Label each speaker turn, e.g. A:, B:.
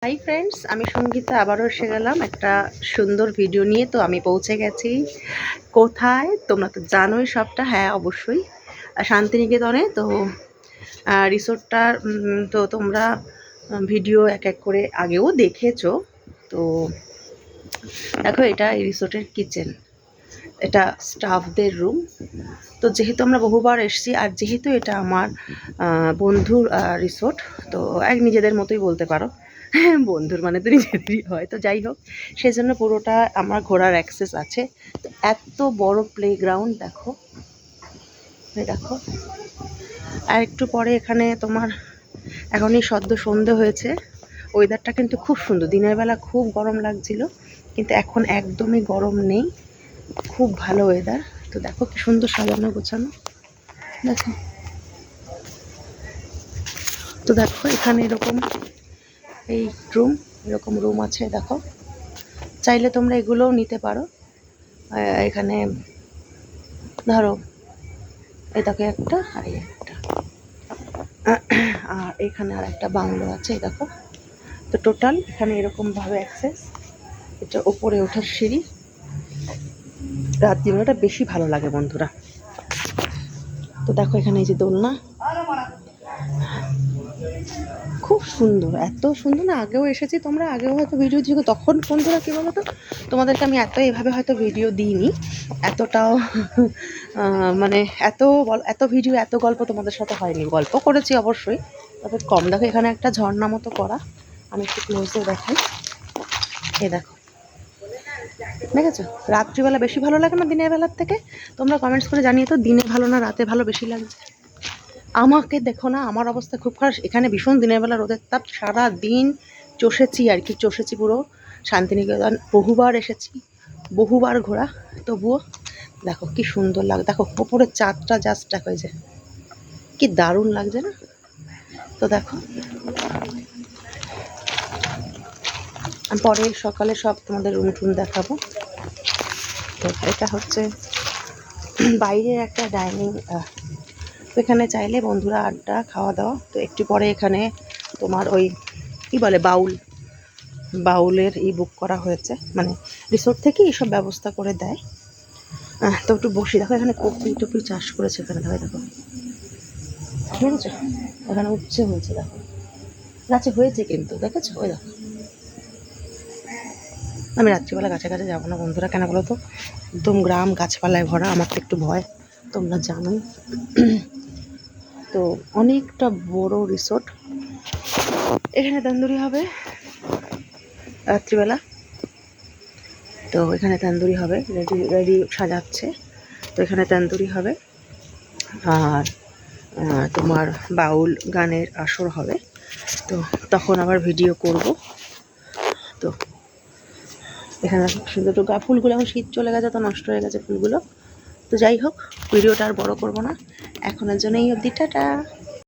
A: Hi friends, আমি সঙ্গীতা আবারও এসে গেলাম একটা সুন্দর ভিডিও নিয়ে। তো আমি পৌঁছে গেছি কোথায় তোমরা তো জানোই সবটা। হ্যাঁ, অবশ্যই শান্তিনিকেতনে। তো রিসোর্টটার তো তোমরা ভিডিও এক এক করে আগেও দেখেছো। তো দেখো, এটা এই রিসোর্টের কিচেন, এটা স্টাফদের রুম। তো যেহেতু আমরা বহুবার এসেছি, আর যেহেতু এটা আমার বন্ধুর রিসোর্ট, তো এক নিজেদের মতোই বলতে পারো। বন্ধুর মানে তো নিজেদেরই হয়। তো যাই হোক, সেই জন্য পুরোটা আমার ঘোরার অ্যাক্সেস আছে। তো এত বড় প্লেগ্রাউন্ড দেখো, দেখো। আর একটু পরে এখানে তোমার, এখনই সদ্য সন্ধে হয়েছে, ওয়েদারটা কিন্তু খুব সুন্দর। দিনের বেলা খুব গরম লাগছিল, কিন্তু এখন একদমই গরম নেই, খুব ভালো ওয়েদার। তো দেখো কি সুন্দর সাজানো গোছানো, দেখো। তো দেখো এখানে এরকম এই এরকম রুম আছে, দেখো। চাইলে তোমরা এগুলোও নিতে পারো। এখানে ধরো এই দেখো একটা, আর এই একটা, আর এখানে আর একটা বাংলো আছে, দেখো। তো টোটাল এখানে এরকমভাবে অ্যাক্সেস। এটা ওপরে ওঠার সিঁড়ি। রাত্রিবেলাটা বেশি ভালো লাগে বন্ধুরা। তো দেখো এখানে এই যে দোলনা, খুব সুন্দর, এত সুন্দর না। আগেও এসেছি, তোমরা আগেও হয়তো ভিডিও দিও, তখন বন্ধুরা কী বলো তো, তোমাদেরকে আমি এভাবে হয়তো ভিডিও দিইনি, এতটাও মানে এত ভিডিও, এত গল্প তোমাদের সাথে হয়নি। গল্প করেছি অবশ্যই, তবে কম। দেখো এখানে একটা ঝর্ণা মতো করা, আমি একটু ক্লোজে দেখাই। দেখো, দেখেছো? রাত্রিবেলা বেশি ভালো লাগে না দিনের বেলার থেকে? তোমরা কমেন্টস করে জানিয়ে তো, দিনে ভালো না রাতে ভালো বেশি লাগছে? আমাকে দেখো না, আমার অবস্থা খুব খারাপ। এখানে ভীষণ দিনের বেলা রোদের তাপ, সারা দিন চষেছি আর কি, চষেছি পুরো। শান্তিনিকেতন বহুবার এসেছি, বহুবার ঘোরা, তবুও দেখো কি সুন্দর লাগে। দেখো ওপরের চাঁদটা জাস্ট দেখো, এই যে কি দারুণ লাগছে না? তো দেখো, পরে সকালে সব তোমাদের রুম টুম দেখাবো। তো এটা হচ্ছে বাইরের একটা ডাইনিং। তো এখানে চাইলে বন্ধুরা আড্ডা, খাওয়া দাওয়া। তো একটু পরে এখানে তোমার ওই কী বলে, বাউলের বুক করা হয়েছে, মানে রিসোর্ট থেকে এইসব ব্যবস্থা করে দেয়। তো একটু বসি। দেখো এখানে কপি টপি চাষ করেছে এখানে, দেখো, ঠিক আছে। এখানে উচ্ছে হয়েছে, দেখো গাছে হয়েছে কিন্তু, দেখেছো? ওই দেখো। আমি রাত্রিবেলা গাছে গাছে যাবো না বন্ধুরা, কেন বলো তো, একদম গ্রাম গাছপালায় ভরা, আমার তো একটু ভয়, তোমরা জানোই। তো অনেকটা বড় রিসোর্ট। এখানে তন্দুরি হবে রাত্রিবেলা। তো এখানে তন্দুরি হবে, রেডি সাজাচ্ছে। তো এখানে তন্দুরি হবে, আর তোমার বাউল গানের আসর হবে। তো তখন আবার ভিডিও করব। তো এখানে সুন্দর তো ফুলগুলো, এখন শীত চলে গেছে তো নষ্ট হয়ে গেছে ফুলগুলো। তো যাই হোক, ভিডিওটা আর বড় করবো না, এখনের জন্য এই অবধি, টাটা।